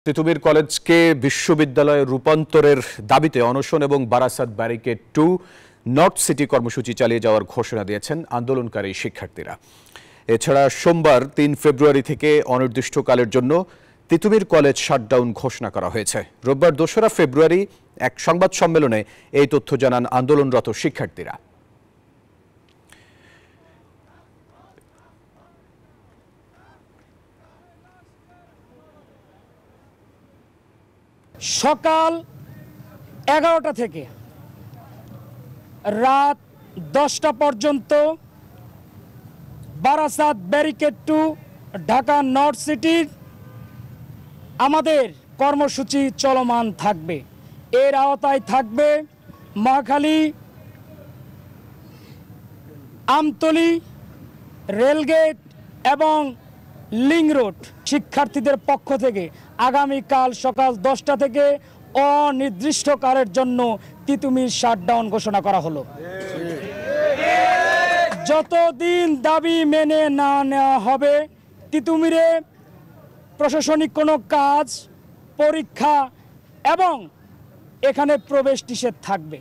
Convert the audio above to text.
তিতুমির কলেজকে বিশ্ববিদ্যালয়ে রূপান্তরের দাবিতে অনশন এবং বারাসাত ব্যারিকেড 2 নর্থ সিটি কর্মসূচি চালিয়ে যাওয়ার ঘোষণা দিয়েছেন আন্দোলনকারী শিক্ষার্থীরা। এছাড়া সোমবার 3 ফেব্রুয়ারি থেকে অনির্দিষ্টকালের জন্য তিতুমির কলেজ শাটডাউন ঘোষণা করা হয়েছে। রোববার 2রা ফেব্রুয়ারি এক সংবাদ সম্মেলনে এই তথ্য জানান আন্দোলনরত শিক্ষার্থীরা। সকাল 11টা থেকে রাত 10টা পর্যন্ত বারাসাত ব্যারিকেড 2 ঢাকা নর্থ সিটির আমাদের কর্মসূচি চলমান থাকবে। এর আওতায় থাকবে মহাখালী, আমতলী, রেলগেট এবং লিং রোড। শিক্ষার্থীদের পক্ষ থেকে আগামীকাল সকাল 10টা থেকে অনির্দিষ্টকালের জন্য তিতুমির শাটডাউন ঘোষণা করা হলো। যতদিন দাবি মেনে না নেওয়া হবে, তিতুমিরে প্রশাসনিক কোনো কাজ, পরীক্ষা এবং এখানে প্রবেশ নিষেধ থাকবে।